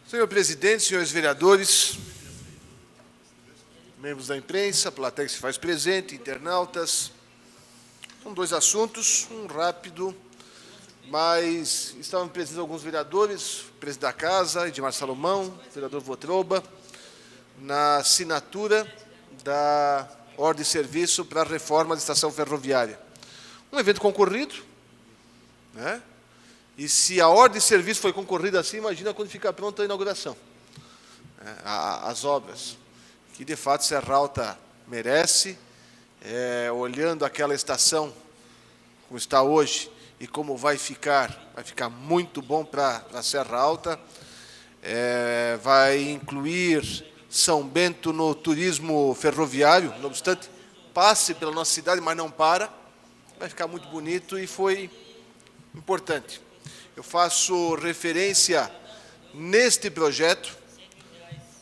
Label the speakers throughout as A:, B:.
A: Senhor presidente, senhores vereadores, membros da imprensa, plateia que se faz presente, internautas, são dois assuntos, um rápido, mas estavam presentes alguns vereadores, o presidente da Casa, Edmar Salomão, o vereador Votroba, na assinatura da ordem de serviço para a reforma da estação ferroviária. Um evento concorrido, né? E se a ordem de serviço foi concorrida assim, imagina quando fica pronta a inauguração, as obras, que de fato Serra Alta merece, olhando aquela estação como está hoje e como vai ficar muito bom para a Serra Alta, vai incluir São Bento no turismo ferroviário, não obstante, passe pela nossa cidade, mas não para, vai ficar muito bonito e foi importante. Eu faço referência neste projeto,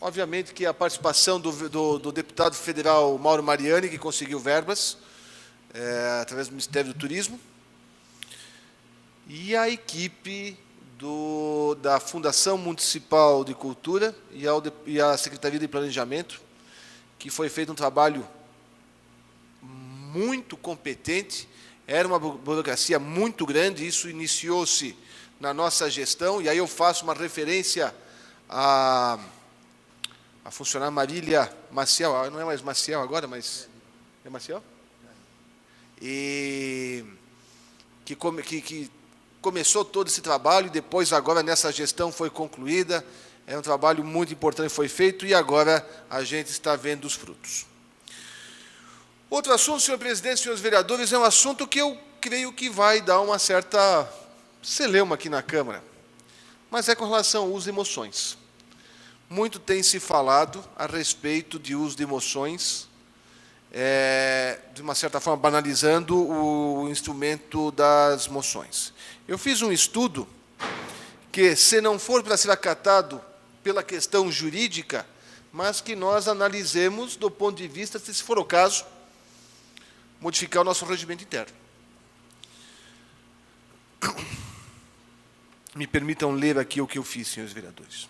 A: obviamente que a participação do deputado federal Mauro Mariani, que conseguiu verbas, através do Ministério do Turismo, e a equipe da Fundação Municipal de Cultura e a Secretaria de Planejamento, que foi feito um trabalho muito competente, era uma burocracia muito grande, isso iniciou-se na nossa gestão, e aí eu faço uma referência a funcionária Marília Maciel, não é mais Maciel agora, mas é Maciel? E que começou todo esse trabalho, e depois agora nessa gestão foi concluída, é um trabalho muito importante que foi feito, e agora a gente está vendo os frutos. Outro assunto, senhor presidente, senhores vereadores, é um assunto que eu creio que vai dar uma certa celeuma aqui na Câmara, mas é com relação ao uso de emoções. Muito tem se falado a respeito de uso de emoções, de uma certa forma banalizando o instrumento das moções. Eu fiz um estudo que, se não for para ser acatado pela questão jurídica, mas que nós analisemos do ponto de vista, se for o caso, modificar o nosso regimento interno. Me permitam ler aqui o que eu fiz, senhores vereadores.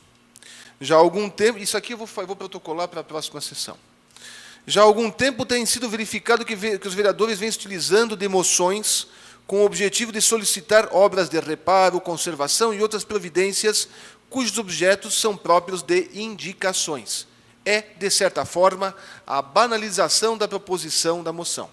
A: Já há algum tempo, isso aqui eu vou protocolar para a próxima sessão. Já há algum tempo tem sido verificado que os vereadores vêm se utilizando de moções com o objetivo de solicitar obras de reparo, conservação e outras providências cujos objetos são próprios de indicações. É, de certa forma, a banalização da proposição da moção.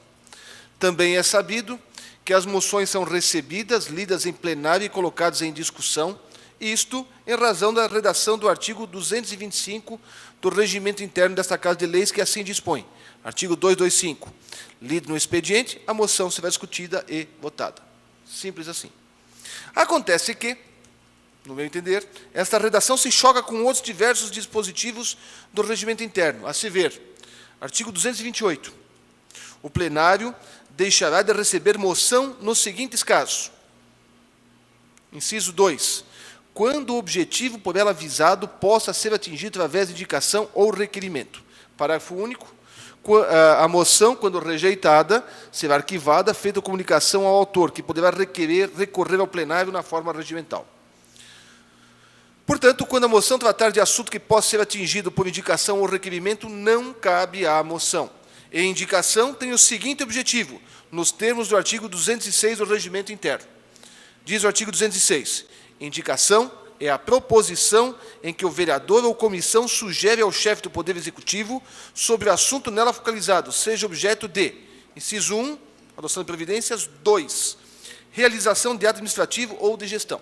A: Também é sabido que as moções são recebidas, lidas em plenário e colocadas em discussão, isto em razão da redação do artigo 225 do Regimento Interno desta Casa de Leis, que assim dispõe. Artigo 225. Lido no expediente, a moção será discutida e votada. Simples assim. Acontece que, no meu entender, esta redação se choca com outros diversos dispositivos do Regimento Interno, a se ver, artigo 228. O plenário deixará de receber moção nos seguintes casos. Inciso 2. Quando o objetivo por ela visado possa ser atingido através de indicação ou requerimento. Parágrafo único. A moção, quando rejeitada, será arquivada, feita comunicação ao autor, que poderá recorrer ao plenário na forma regimental. Portanto, quando a moção tratar de assunto que possa ser atingido por indicação ou requerimento, não cabe à moção. E indicação tem o seguinte objetivo, nos termos do artigo 206 do Regimento Interno. Diz o artigo 206, indicação é a proposição em que o vereador ou comissão sugere ao chefe do Poder Executivo sobre o assunto nela focalizado, seja objeto de, inciso 1, adoção de providências, 2, realização de ato administrativo ou de gestão.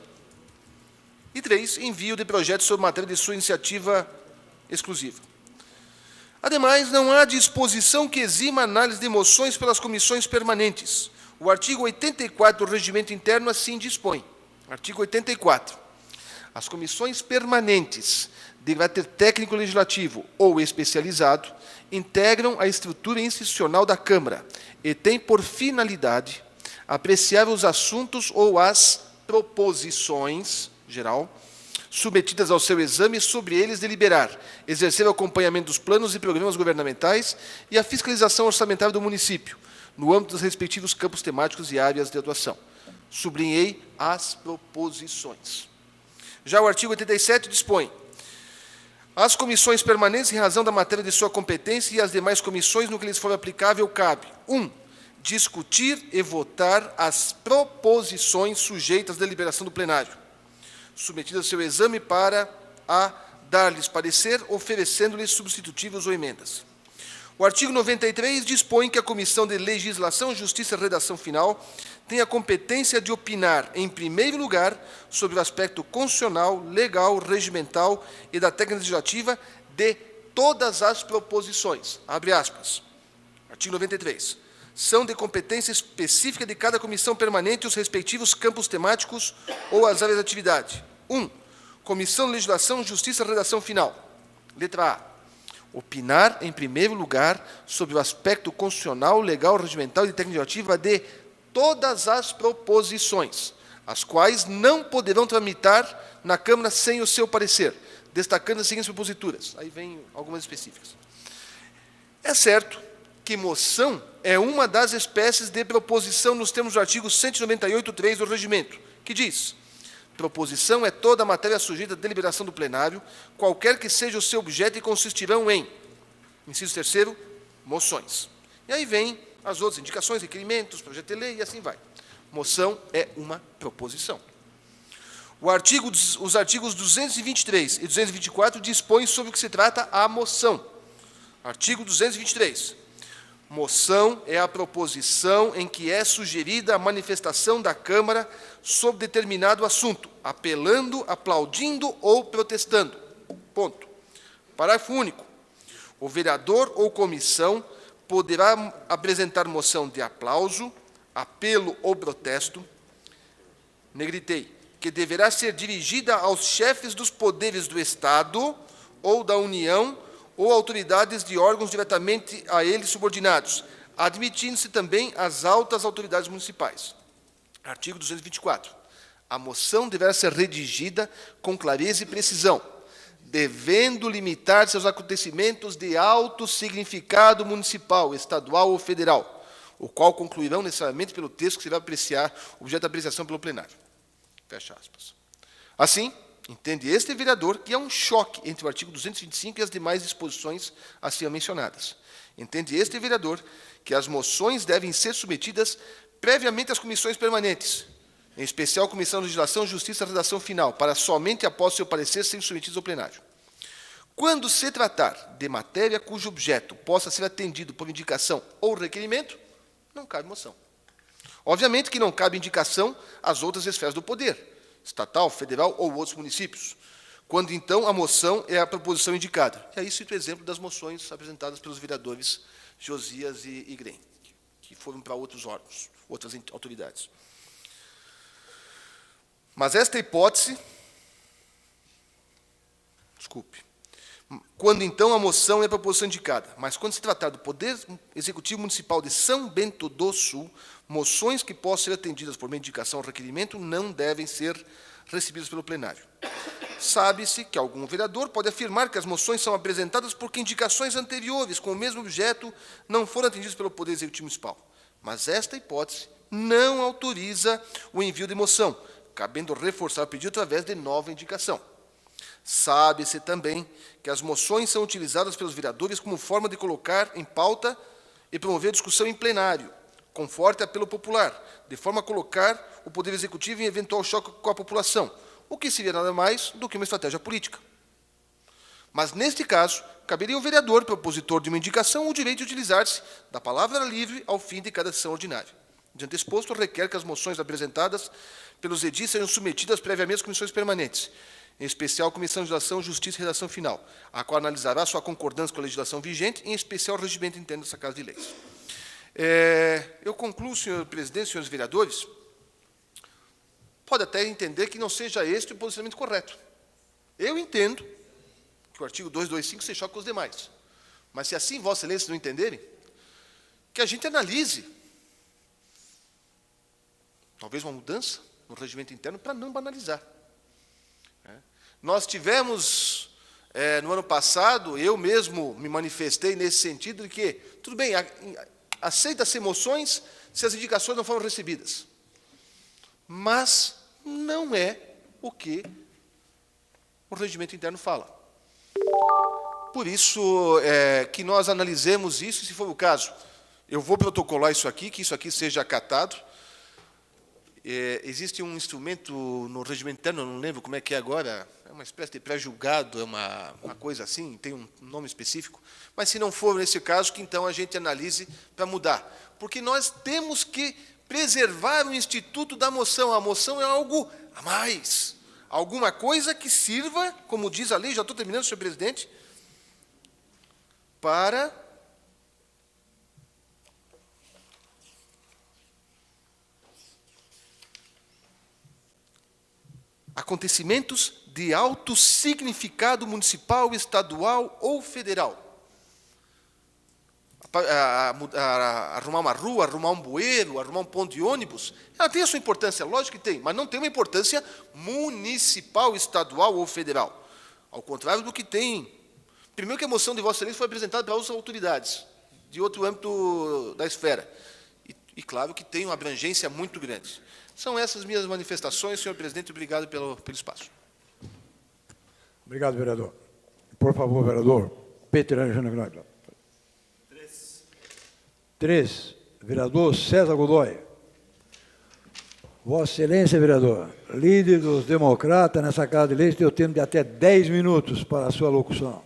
A: E 3, envio de projetos sobre matéria de sua iniciativa exclusiva. Ademais, não há disposição que exima a análise de moções pelas comissões permanentes. O artigo 84 do Regimento Interno assim dispõe. Artigo 84. As comissões permanentes de caráter técnico legislativo ou especializado integram a estrutura institucional da Câmara e têm por finalidade apreciar os assuntos ou as proposições, geral, submetidas ao seu exame e sobre eles deliberar, exercer o acompanhamento dos planos e programas governamentais e a fiscalização orçamentária do município, no âmbito dos respectivos campos temáticos e áreas de atuação. Sublinhei as proposições. Já o artigo 87 dispõe As comissões permanentes, em razão da matéria de sua competência, e as demais comissões, no que lhes for aplicável, cabe: 1. Discutir e votar as proposições sujeitas à deliberação do plenário, submetidas ao seu exame para dar-lhes parecer, oferecendo-lhes substitutivos ou emendas. O artigo 93 dispõe que a Comissão de Legislação, Justiça e Redação Final tem a competência de opinar, em primeiro lugar, sobre o aspecto constitucional, legal, regimental e da técnica legislativa de todas as proposições. Abre aspas. Artigo 93. São de competência específica de cada comissão permanente os respectivos campos temáticos ou as áreas de atividade. 1. Comissão de Legislação, Justiça e Redação Final. Letra A. Opinar, em primeiro lugar, sobre o aspecto constitucional, legal, regimental e de técnica legislativa de todas as proposições, as quais não poderão tramitar na Câmara sem o seu parecer, destacando as seguintes proposituras. Aí vem algumas específicas. É certo que moção é uma das espécies de proposição nos termos do artigo 198.3 do Regimento, que diz: proposição é toda a matéria sujeita à deliberação do plenário, qualquer que seja o seu objeto, e consistirão em, inciso 3º, moções. E aí vem as outras indicações, requerimentos, projeto de lei, e assim vai. Moção é uma proposição. Os artigos 223 e 224 dispõem sobre o que se trata a moção. Artigo 223. Moção é a proposição em que é sugerida a manifestação da Câmara sobre determinado assunto, apelando, aplaudindo ou protestando. Ponto. Parágrafo único. O vereador ou comissão poderá apresentar moção de aplauso, apelo ou protesto, negritei, que deverá ser dirigida aos chefes dos poderes do Estado ou da União ou autoridades de órgãos diretamente a eles subordinados, admitindo-se também as altas autoridades municipais. Artigo 224. A moção deverá ser redigida com clareza e precisão, devendo limitar-se aos acontecimentos de alto significado municipal, estadual ou federal, o qual concluirão necessariamente pelo texto que será objeto de apreciação pelo plenário. Fecha aspas. Assim, entende este vereador que há um choque entre o artigo 225 e as demais disposições acima mencionadas. Entende este vereador que as moções devem ser submetidas previamente às comissões permanentes, em especial a Comissão de Legislação, Justiça e Redação Final, para somente após seu parecer serem submetidos ao plenário. Quando se tratar de matéria cujo objeto possa ser atendido por indicação ou requerimento, não cabe moção. Obviamente que não cabe indicação às outras esferas do poder, estatal, federal ou outros municípios, quando, então, a moção é a proposição indicada. E aí cito o exemplo das moções apresentadas pelos vereadores Josias e Grem, que foram para outros órgãos, outras autoridades. Mas esta hipótese, quando, então, a moção é a proposição indicada, mas quando se tratar do Poder Executivo Municipal de São Bento do Sul, moções que possam ser atendidas por meio de indicação ou requerimento não devem ser recebidas pelo plenário. Sabe-se que algum vereador pode afirmar que as moções são apresentadas porque indicações anteriores com o mesmo objeto não foram atendidas pelo Poder Executivo Municipal. Mas esta hipótese não autoriza o envio de moção, cabendo reforçar o pedido através de nova indicação. Sabe-se também que as moções são utilizadas pelos vereadores como forma de colocar em pauta e promover a discussão em plenário, com forte apelo popular, de forma a colocar o Poder Executivo em eventual choque com a população, o que seria nada mais do que uma estratégia política. Mas, neste caso, caberia ao vereador, propositor de uma indicação, o direito de utilizar-se da palavra livre ao fim de cada sessão ordinária. Diante exposto, requer que as moções apresentadas pelos edis sejam submetidas previamente às comissões permanentes, em especial a Comissão de Legislação, Justiça e Redação Final, a qual analisará sua concordância com a legislação vigente, em especial o regimento interno dessa Casa de Leis. Eu concluo, senhor presidente, senhores vereadores, pode até entender que não seja este o posicionamento correto. Eu entendo que o artigo 225 se choca com os demais. Mas se assim vossas excelências não entenderem, que a gente analise talvez uma mudança no regimento interno para não banalizar. Nós tivemos, no ano passado, eu mesmo me manifestei nesse sentido de que, tudo bem, aceita-se moções se as indicações não foram recebidas. Mas não é o que o regimento interno fala. Por isso, que nós analisemos isso, se for o caso. Eu vou protocolar isso aqui, que isso aqui seja acatado. Existe um instrumento no regimento interno, eu não lembro como é que é agora, é uma espécie de pré-julgado, é uma coisa assim, tem um nome específico. Mas, se não for nesse caso, que então a gente analise para mudar. Porque nós temos que preservar o instituto da moção. A moção é algo a mais. Alguma coisa que sirva, como diz a lei, já estou terminando, senhor presidente, para acontecimentos de alto significado municipal, estadual ou federal. Arrumar uma rua, arrumar um bueiro, arrumar um ponto de ônibus, ela tem a sua importância, lógico que tem, mas não tem uma importância municipal, estadual ou federal. Ao contrário do que tem. Primeiro que a moção de Vossa Excelência foi apresentada para outras autoridades, de outro âmbito da esfera. E claro que tem uma abrangência muito grande. São essas minhas manifestações, senhor presidente, obrigado pelo espaço.
B: Obrigado, vereador. Por favor, vereador. Peter Alexandre Gnagla. 3. Vereador César Godoy. Vossa Excelência, vereador, líder dos democratas nessa Casa de Leis, tem o tempo de até 10 minutos para a sua locução.